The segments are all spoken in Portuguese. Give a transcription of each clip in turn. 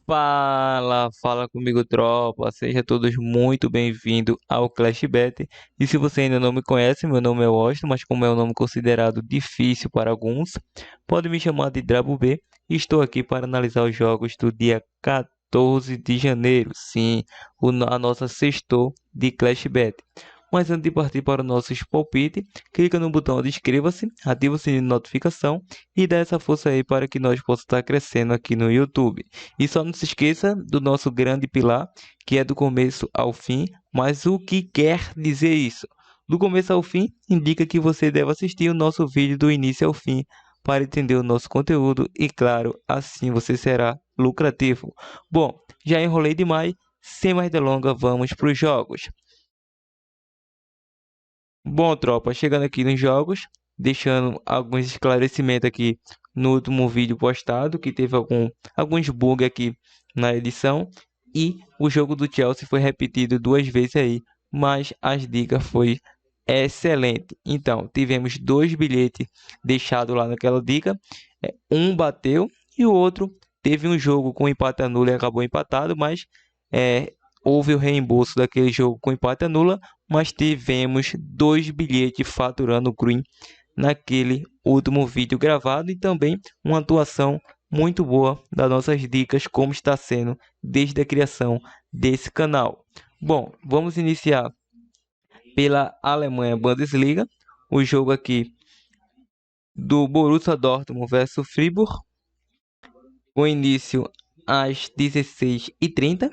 Fala comigo, tropa. Seja todos muito bem-vindos ao Clash Bet. E se você ainda não me conhece, meu nome é Washington, mas como é um nome considerado difícil para alguns, pode me chamar de Drabo B. E estou aqui para analisar os jogos do dia 14 de janeiro. Sim, a nossa sextou de Clash Bet. Mas antes de partir para o nosso palpite, clica no botão de inscreva-se, ativa o sininho de notificação e dá essa força aí para que nós possamos estar crescendo aqui no YouTube. E só não se esqueça do nosso grande pilar, que é do começo ao fim. Mas o que quer dizer isso? Do começo ao fim indica que você deve assistir o nosso vídeo do início ao fim para entender o nosso conteúdo e, claro, assim você será lucrativo. Bom, já enrolei demais, sem mais delongas, vamos para os jogos. Bom, tropa, chegando aqui nos jogos, deixando alguns esclarecimentos aqui no último vídeo postado, que teve alguns bugs aqui na edição, e o jogo do Chelsea foi repetido duas vezes aí, mas as dicas foi excelente. Então, tivemos dois bilhetes deixados lá naquela dica, um bateu e o outro teve um jogo com empate nulo e acabou empatado, mas é, houve o reembolso daquele jogo com empate nula, mas tivemos dois bilhetes faturando green naquele último vídeo gravado e também uma atuação muito boa das nossas dicas, como está sendo desde a criação desse canal. Bom, vamos iniciar pela Alemanha Bundesliga, o jogo aqui do Borussia Dortmund versus Fribourg, com início às 16h30.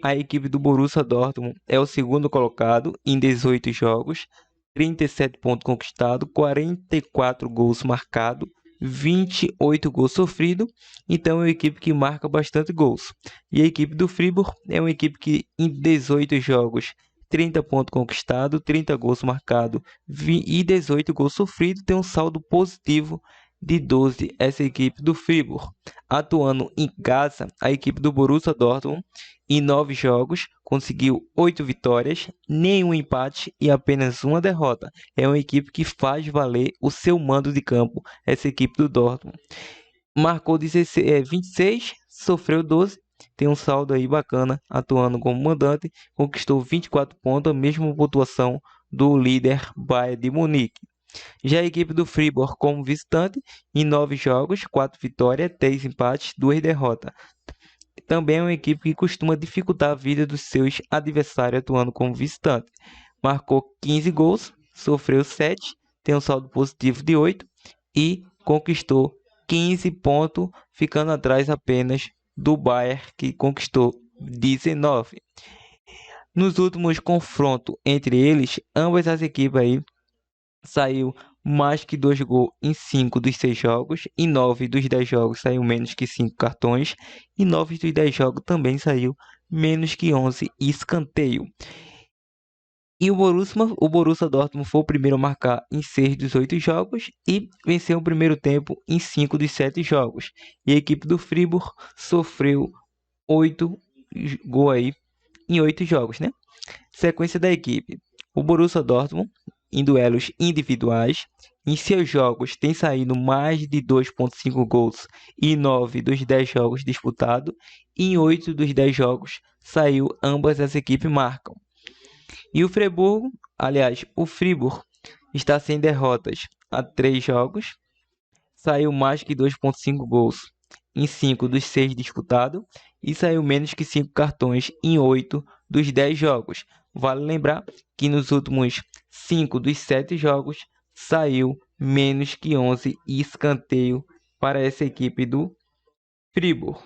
A equipe do Borussia Dortmund é o segundo colocado em 18 jogos, 37 pontos conquistados, 44 gols marcados, 28 gols sofridos. Então é uma equipe que marca bastante gols. E a equipe do Fribourg é uma equipe que em 18 jogos, 30 pontos conquistados, 30 gols marcados e 18 gols sofridos, tem um saldo positivo de 12 essa equipe do Fribourg. Atuando em casa, a equipe do Borussia Dortmund em 9 jogos, conseguiu 8 vitórias, nenhum empate e apenas uma derrota. É uma equipe que faz valer o seu mando de campo, essa equipe do Dortmund. Marcou 26, sofreu 12, tem um saldo aí bacana, atuando como mandante, conquistou 24 pontos, a mesma pontuação do líder Bayern de Munique. Já a equipe do Fribourg como visitante, em 9 jogos, 4 vitórias, 3 empates, 2 derrotas. Também é uma equipe que costuma dificultar a vida dos seus adversários atuando como visitante. Marcou 15 gols, sofreu 7, tem um saldo positivo de 8 e conquistou 15 pontos, ficando atrás apenas do Bayern, que conquistou 19. Nos últimos confrontos entre eles, ambas as equipes aí saiu mais que 2 gols em 5 dos 6 jogos. Em 9 dos 10 jogos saiu menos que 5 cartões. Em 9 dos 10 jogos também saiu menos que 11 escanteio. E o Borussia Dortmund foi o primeiro a marcar em 6 dos 8 jogos e venceu o primeiro tempo em 5 dos 7 jogos. E a equipe do Fribourg sofreu 8 gols aí em 8 jogos, né? Sequência da equipe. O Borussia Dortmund, em duelos individuais, em seus jogos tem saído mais de 2,5 gols em 9 dos 10 jogos disputados. E em 8 dos 10 jogos saiu ambas as equipes marcam. E o Friburgo, aliás, o Fribourg está sem derrotas há 3 jogos, saiu mais que 2,5 gols em 5 dos 6 disputados e saiu menos que 5 cartões em 8 dos 10 jogos. Vale lembrar que nos últimos 5 dos 7 jogos saiu menos que 11 escanteio para essa equipe do Fribourg.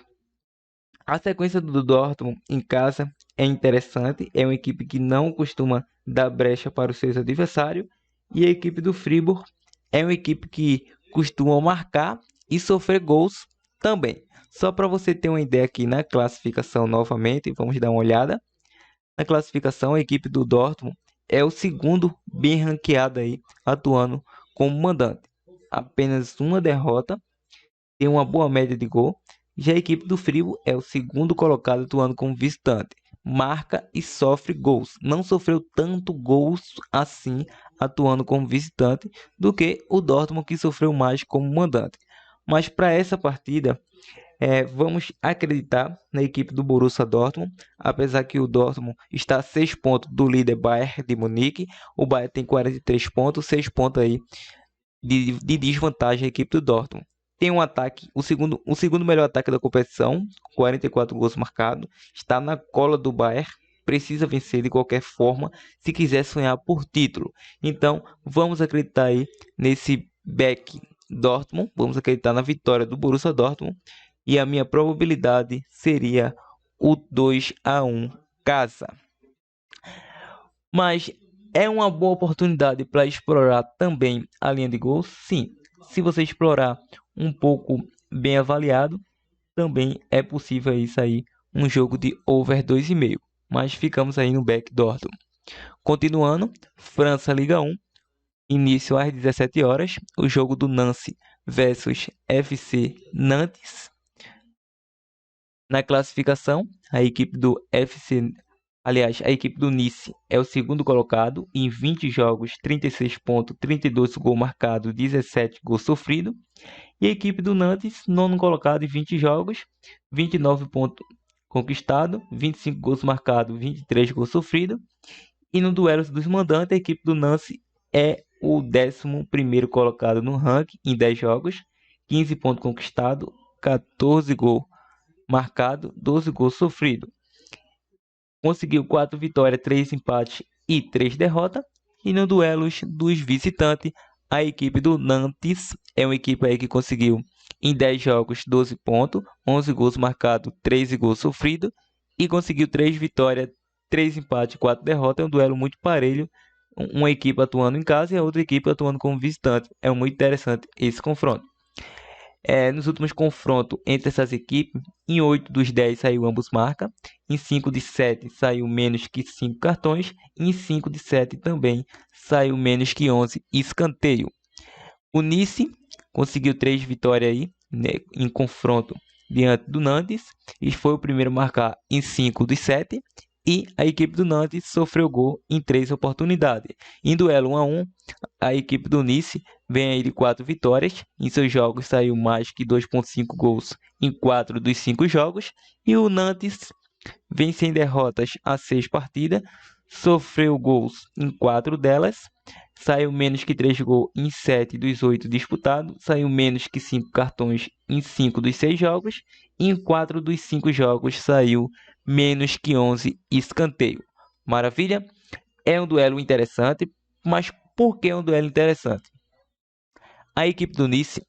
A sequência do Dortmund em casa é interessante, é uma equipe que não costuma dar brecha para os seus adversários, e a equipe do Fribourg é uma equipe que costuma marcar e sofrer gols também. Só para você ter uma ideia aqui na classificação novamente, vamos dar uma olhada. Na classificação, a equipe do Dortmund é o segundo bem ranqueado aí, atuando como mandante. Apenas uma derrota, tem uma boa média de gol. Já a equipe do Fribourg é o segundo colocado atuando como visitante. Marca e sofre gols. Não sofreu tanto gols assim atuando como visitante do que o Dortmund, que sofreu mais como mandante. Mas para essa partida Vamos acreditar na equipe do Borussia Dortmund, apesar que o Dortmund está a 6 pontos do líder Bayern de Munique. O Bayern tem 43 pontos, 6 pontos aí de desvantagem a equipe do Dortmund. Tem um ataque, o segundo melhor ataque da competição, 44 gols marcados, está na cola do Bayern, precisa vencer de qualquer forma se quiser sonhar por título. Então, vamos acreditar aí nesse back Dortmund, vamos acreditar na vitória do Borussia Dortmund e a minha probabilidade seria o 2-1 casa. Mas é uma boa oportunidade para explorar também a linha de gols? Sim, se você explorar um pouco bem avaliado, também é possível aí sair um jogo de over 2,5. Mas ficamos aí no back Dortmund. Continuando, França Liga 1, início às 17 horas, o jogo do Nancy versus FC Nantes. Na classificação, a equipe do Nice é o segundo colocado, em 20 jogos, 36 pontos, 32 gols marcados, 17 gols sofridos. E a equipe do Nantes, nono colocado em 20 jogos, 29 pontos conquistados, 25 gols marcados, 23 gols sofridos. E no duelo dos mandantes, a equipe do Nantes é o 11º colocado no ranking em 10 jogos, 15 pontos conquistados, 14 gols marcados, 12 gols sofridos. Conseguiu 4 vitórias, 3 empates e 3 derrotas. E no duelo dos visitantes, a equipe do Nantes é uma equipe aí que conseguiu em 10 jogos 12 pontos, 11 gols marcados, 13 gols sofridos e conseguiu 3 vitórias, 3 empates e 4 derrotas. É um duelo muito parelho, uma equipe atuando em casa e a outra equipe atuando como visitante. É muito interessante esse confronto. Nos últimos confrontos entre essas equipes, em 8 dos 10 saiu ambos marca, em 5 de 7 saiu menos que 5 cartões, e em 5 de 7 também saiu menos que 11 escanteio. O Nice conseguiu 3 vitórias aí, né, em confronto diante do Nantes, e foi o primeiro a marcar em 5 dos 7, e a equipe do Nantes sofreu gol em 3 oportunidades. Em duelo 1-1, a equipe do Nice vem aí de 4 vitórias. Em seus jogos saiu mais que 2,5 gols em 4 dos 5 jogos. E o Nantes vem sem derrotas a 6 partidas. Sofreu gols em 4 delas. Saiu menos que 3 gols em 7 dos 8 disputados. Saiu menos que 5 cartões em 5 dos 6 jogos. E em 4 dos 5 jogos saiu menos que 11 escanteio. Maravilha? É um duelo interessante, mas por que é um duelo interessante? A equipe do Nice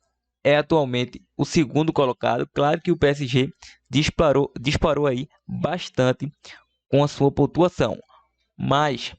é atualmente o segundo colocado. Claro que o PSG disparou aí bastante com a sua pontuação, mas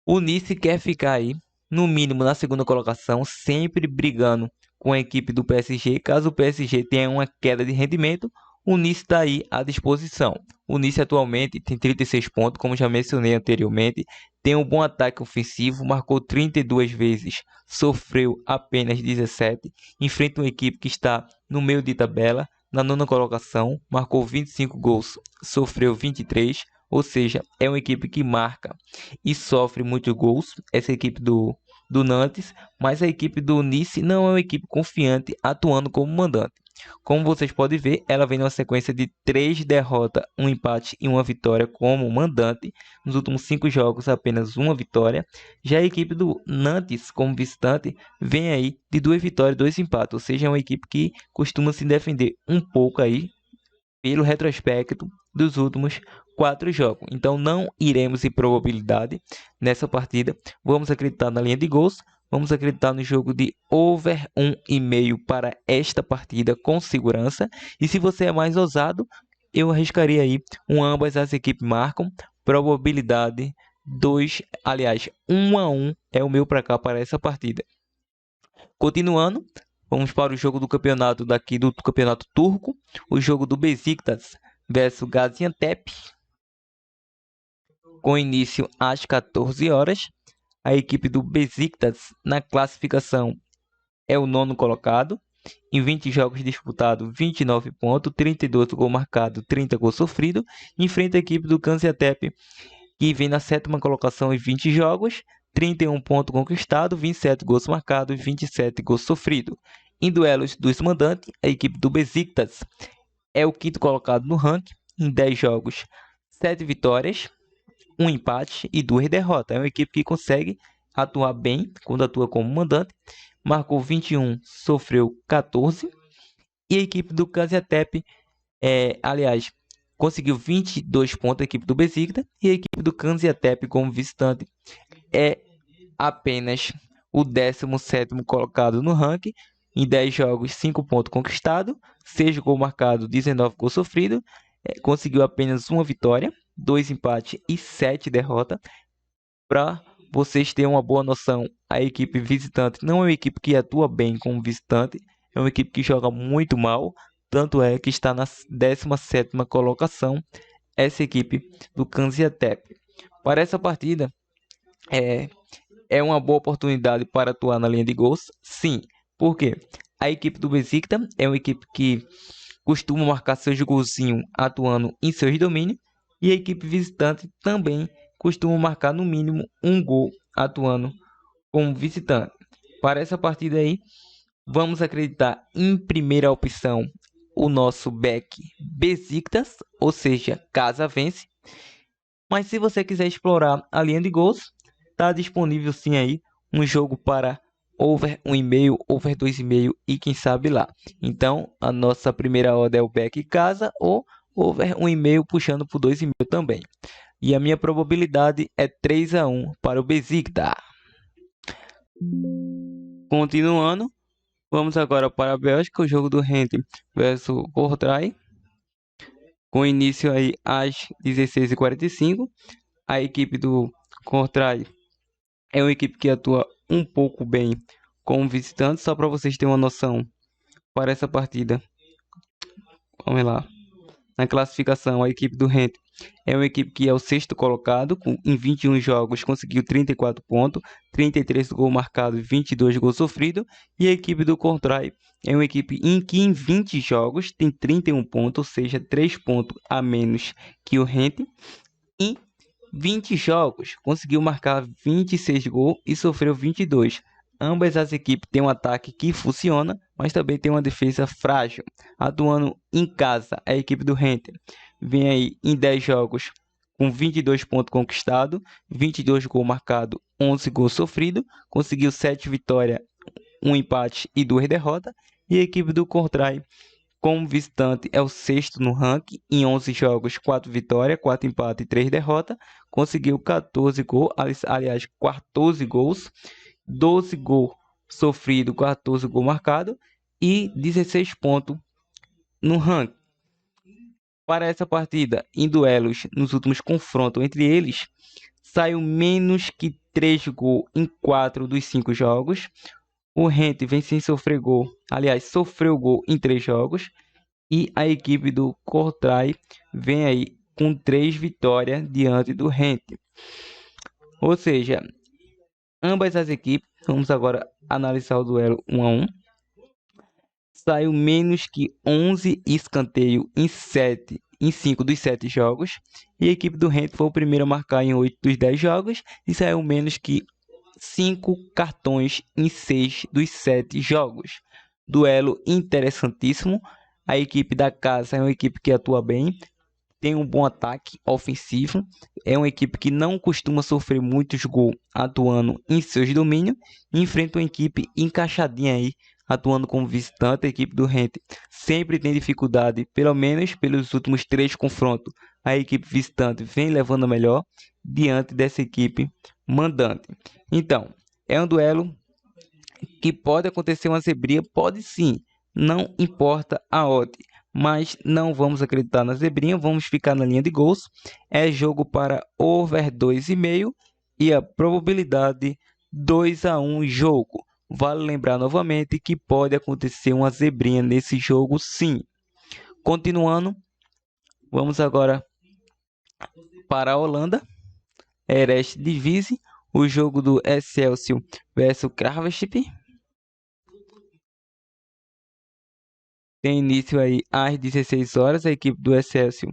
o Nice quer ficar aí no mínimo na segunda colocação, sempre brigando com a equipe do PSG. Caso o PSG tenha uma queda de rendimento, o Nice está aí à disposição. O Nice atualmente tem 36 pontos, como já mencionei anteriormente. Tem um bom ataque ofensivo, marcou 32 vezes, sofreu apenas 17. Enfrenta uma equipe que está no meio de tabela, na nona colocação, marcou 25 gols, sofreu 23. Ou seja, é uma equipe que marca e sofre muitos gols. Essa equipe do Nantes, mas a equipe do Nice não é uma equipe confiante atuando como mandante. Como vocês podem ver, ela vem numa sequência de 3 derrotas, 1 empate e 1 vitória como mandante. Nos últimos 5 jogos, apenas 1 vitória. Já a equipe do Nantes, como visitante, vem aí de 2 vitórias e 2 empates. Ou seja, é uma equipe que costuma se defender um pouco aí pelo retrospecto dos últimos 4 jogos. Então não iremos em probabilidade nessa partida. Vamos acreditar na linha de gols. Vamos acreditar no jogo de over 1,5 para esta partida com segurança. E se você é mais ousado, eu arriscaria aí ambas as equipes marcam. Probabilidade 1-1 é o meu para cá para essa partida. Continuando, vamos para o jogo do campeonato do campeonato turco, o jogo do Beşiktaş versus Gaziantep, com início às 14 horas. A equipe do Beşiktaş na classificação é o nono colocado, em 20 jogos disputados, 29 pontos, 32 gols marcados, 30 gols sofridos. Enfrenta a equipe do Gaziantep, que vem na sétima colocação em 20 jogos, 31 pontos conquistados, 27 gols marcados, 27 gols sofridos. Em duelos dos mandantes, a equipe do Besiktas é o quinto colocado no ranking, em 10 jogos, 7 vitórias, 1 empate e 2 derrotas. É uma equipe que consegue atuar bem quando atua como mandante. Marcou 21, sofreu 14. E a equipe do Gaziantep, aliás, conseguiu 22 pontos a equipe do Besiktas. E a equipe do Gaziantep como visitante é apenas o 17º colocado no ranking. Em 10 jogos, 5 pontos conquistados, 6 gols marcados, 19 gols sofridos. Conseguiu apenas uma vitória, 2 empates e 7 derrotas. Para vocês terem uma boa noção, a equipe visitante não é uma equipe que atua bem como visitante, é uma equipe que joga muito mal, tanto é que está na 17ª colocação, essa equipe do Gaziantep. Para essa partida, é uma boa oportunidade para atuar na linha de gols, sim, porque a equipe do Besiktas é uma equipe que costuma marcar seus golzinhos atuando em seus domínios, e a equipe visitante também costuma marcar no mínimo um gol atuando como visitante. Para essa partida aí, vamos acreditar em primeira opção o nosso back Besiktas, ou seja, casa vence. Mas se você quiser explorar a linha de gols, está disponível sim aí um jogo para over 1,5, over 2,5 e quem sabe lá. Então, a nossa primeira odd é o back casa ou over 1,5 puxando por 2,5 também. E a minha probabilidade é 3-1 para o Besiktas. Continuando, vamos agora para a Bélgica, o jogo do Gent versus Kortrijk. Com início aí às 16h45. A equipe do Kortrijk é uma equipe que atua um pouco bem como visitante, só para vocês terem uma noção para essa partida. Vamos lá. Na classificação, a equipe do Gent é uma equipe que é o sexto colocado, em 21 jogos conseguiu 34 pontos, 33 gols marcados e 22 gols sofridos. E a equipe do Kortrijk é uma equipe que em 20 jogos tem 31 pontos, ou seja, 3 pontos a menos que o Gent. Em 20 jogos conseguiu marcar 26 gols e sofreu 22. Ambas as equipes têm um ataque que funciona, mas também tem uma defesa frágil. Atuando em casa, a equipe do Gent vem aí em 10 jogos com 22 pontos conquistados, 22 gols marcados, 11 gols sofridos, conseguiu 7 vitórias, 1 empate e 2 derrotas. E a equipe do Kortrijk, como visitante, é o sexto no ranking, em 11 jogos, 4 vitórias, 4 empates e 3 derrotas, conseguiu 14 gols, aliás, 14 gols, 12 gols sofridos, 14 gols marcados e 16 pontos no ranking. Para essa partida, em duelos, nos últimos confrontos entre eles, saiu menos que 3 gols em 4 dos 5 jogos. O Gent vem sem sofrer gol, aliás, sofreu gol em 3 jogos. E a equipe do Kortrijk vem aí com 3 vitórias diante do Gent. Ou seja, ambas as equipes, vamos agora analisar o duelo 1 a 1. Saiu menos que 11 escanteios em 5 dos 7 jogos. E a equipe do Gent foi o primeiro a marcar em 8 dos 10 jogos. E saiu menos que 5 cartões em 6 dos 7 jogos. Duelo interessantíssimo. A equipe da casa é uma equipe que atua bem, tem um bom ataque ofensivo, é uma equipe que não costuma sofrer muitos gols atuando em seus domínios, e enfrenta uma equipe encaixadinha aí, atuando como visitante. A equipe do Gent sempre tem dificuldade, pelo menos pelos últimos 3 confrontos. A equipe visitante vem levando a melhor diante dessa equipe mandante. Então, é um duelo que pode acontecer uma zebrinha, pode sim, não importa a odd, mas não vamos acreditar na zebrinha, vamos ficar na linha de gols. É jogo para over 2,5 e a probabilidade 2-1 jogo. Vale lembrar novamente que pode acontecer uma zebrinha nesse jogo sim. Continuando, vamos agora para a Holanda, Eredivisie, o jogo do Excelsior versus Graafschap. Tem início aí às 16 horas. A equipe do Excelsior,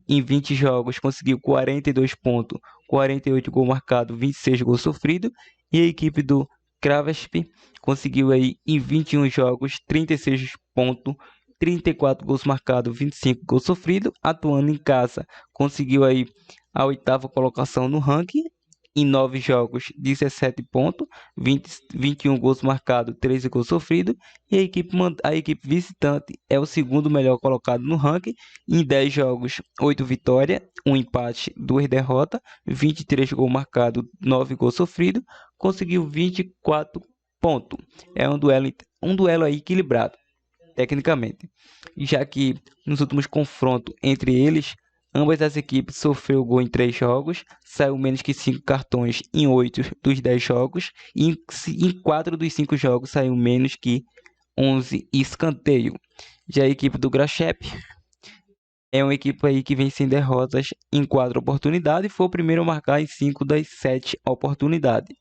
em 20 jogos, conseguiu 42 pontos, 48 gols marcados, 26 gols sofridos. E a equipe do Kravesp conseguiu aí em 21 jogos 36 pontos, 34 gols marcados, 25 gols sofridos. Atuando em casa, conseguiu aí a 8ª colocação no ranking. Em 9 jogos, 17 pontos, 21 gols marcados, 13 gols sofridos. E a equipe visitante é o segundo melhor colocado no ranking. Em 10 jogos, 8 vitórias, 1 empate, 2 derrotas, 23 gols marcados, 9 gols sofridos. Conseguiu 24 pontos. É um duelo aí equilibrado, tecnicamente, já que nos últimos confrontos entre eles, ambas as equipes sofreu gol em 3 jogos, saiu menos que 5 cartões em 8 dos 10 jogos, e em 4 dos 5 jogos saiu menos que 11 escanteio. Já a equipe do Grachep é uma equipe aí que vem sem derrotas em 4 oportunidades e foi o primeiro a marcar em 5 das 7 oportunidades.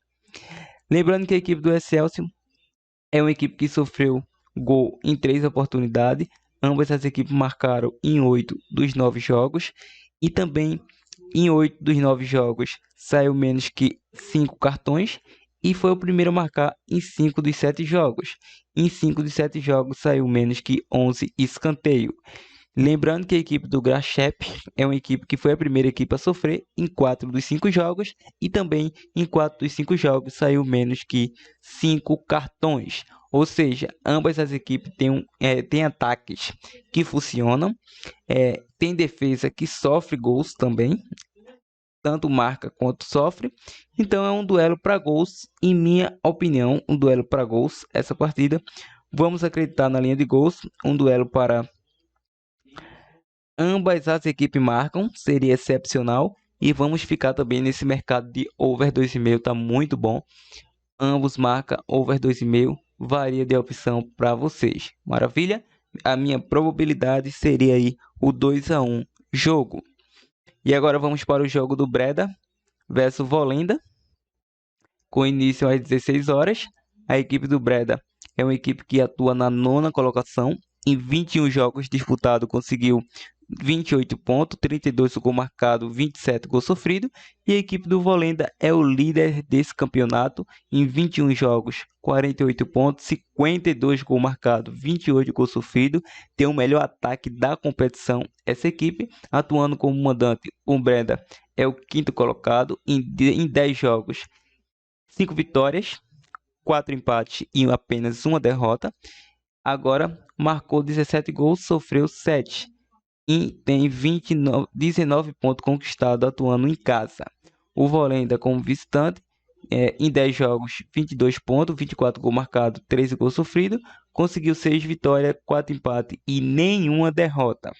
Lembrando que a equipe do Excelsior é uma equipe que sofreu gol em 3 oportunidades. Ambas as equipes marcaram em 8 dos 9 jogos. E também em 8 dos 9 jogos saiu menos que 5 cartões. E foi o primeiro a marcar em 5 dos 7 jogos. Em 5 dos 7 jogos saiu menos que 11 escanteio. Lembrando que a equipe do Grachep é uma equipe que foi a primeira equipe a sofrer em 4 dos 5 jogos. E também em 4 dos 5 jogos saiu menos que 5 cartões. Ou seja, ambas as equipes têm ataques que funcionam, tem defesa que sofre gols também, tanto marca quanto sofre. Então é um duelo para gols, em minha opinião, um duelo para gols essa partida. Vamos acreditar na linha de gols, um duelo para ambas as equipes marcam, seria excepcional. E vamos ficar também nesse mercado de over 2,5, tá muito bom. Ambos marcam over 2,5, varia de opção para vocês. Maravilha? A minha probabilidade seria aí o 2-1 jogo. E agora vamos para o jogo do Breda versus Volenda, com início às 16 horas. A equipe do Breda é uma equipe que atua na 9ª colocação. Em 21 jogos disputados, conseguiu 28 pontos, 32 gols marcados, 27 gols sofridos. E a equipe do Volenda é o líder desse campeonato. Em 21 jogos, 48 pontos, 52 gols marcados, 28 gols sofridos. Tem o melhor ataque da competição. Essa equipe, atuando como mandante, o Breda é o 5º colocado. Em 10 jogos, 5 vitórias, 4 empates e apenas 1 derrota. Agora marcou 17 gols, sofreu 7. E tem 19 pontos conquistados atuando em casa. O Volenda como visitante, em 10 jogos, 22 pontos, 24 gols marcados, 13 gols sofridos. Conseguiu 6 vitórias, 4 empates e nenhuma derrota.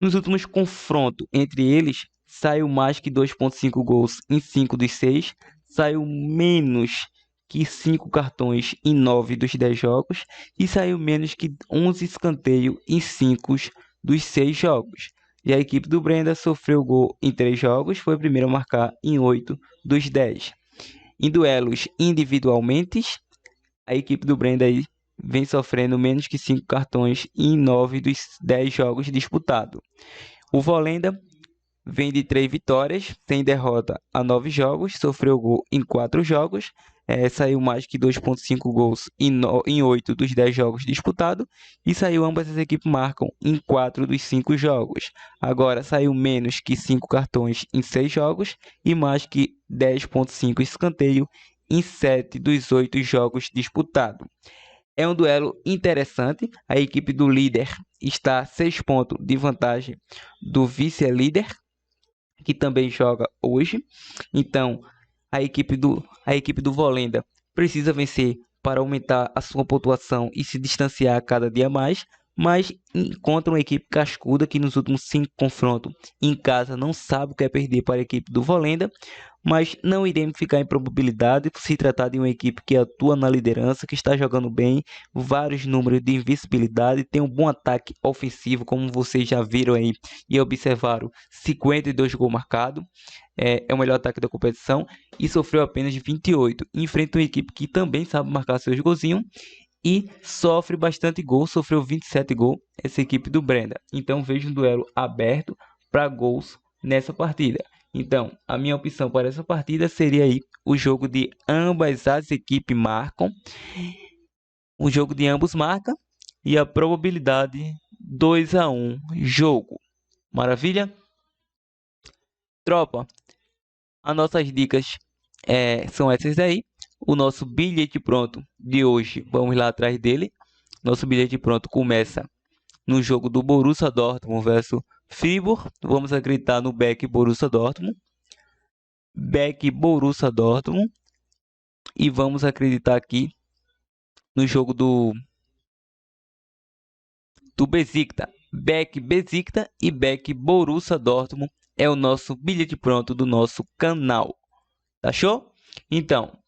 Nos últimos confrontos entre eles, saiu mais que 2,5 gols em 5 dos 6. Saiu menos que 5 cartões em 9 dos 10 jogos. E saiu menos que 11 escanteios em 5 dos 6 jogos. E a equipe do Breda sofreu gol em 3 jogos, foi a primeira a marcar em 8 dos 10. Em duelos individualmente, a equipe do Breda aí vem sofrendo menos que 5 cartões em 9 dos 10 jogos disputados. O Volenda vem de 3 vitórias, sem derrota a 9 jogos, sofreu gol em 4 jogos, saiu mais que 2,5 gols em 8 dos 10 jogos disputados, e saiu ambas as equipes marcam em 4 dos 5 jogos. Agora saiu menos que 5 cartões em 6 jogos e mais que 10,5 escanteio em 7 dos 8 jogos disputados. É um duelo interessante. A equipe do líder está a 6 pontos de vantagem do vice-líder, que também joga hoje. Então, a equipe do Volenda precisa vencer para aumentar a sua pontuação e se distanciar cada dia mais. Mas encontra uma equipe cascuda que nos últimos 5 confrontos em casa não sabe o que é perder para a equipe do Volenda. Mas não iremos ficar em probabilidade por se tratar de uma equipe que atua na liderança, que está jogando bem, vários números de invencibilidade, tem um bom ataque ofensivo, como vocês já viram aí e observaram, 52 gols marcados, é o melhor ataque da competição e sofreu apenas 28. Enfrenta uma equipe que também sabe marcar seus golzinhos e sofre bastante gol, sofreu 27 gols, essa equipe do Breda. Então vejo um duelo aberto para gols nessa partida. Então, a minha opção para essa partida seria aí o jogo de ambas as equipes marcam, o jogo de ambos marca e a probabilidade 2-1 jogo. Maravilha? Tropa, as nossas dicas são essas aí. O nosso bilhete pronto de hoje, vamos lá atrás dele. Nosso bilhete pronto começa no jogo do Borussia Dortmund versus Fribourg. Vamos acreditar no back Borussia Dortmund. Back Borussia Dortmund. E vamos acreditar aqui no jogo do Besiktas. Back Besiktas e back Borussia Dortmund é o nosso bilhete pronto do nosso canal. Tá show? Então,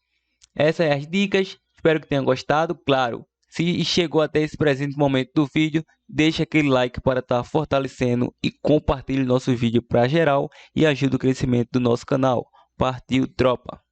essas são as dicas. Espero que tenha gostado. Claro, se chegou até esse presente momento do vídeo, deixa aquele like para estar fortalecendo e compartilhe nosso vídeo para geral e ajude o crescimento do nosso canal. Partiu, tropa!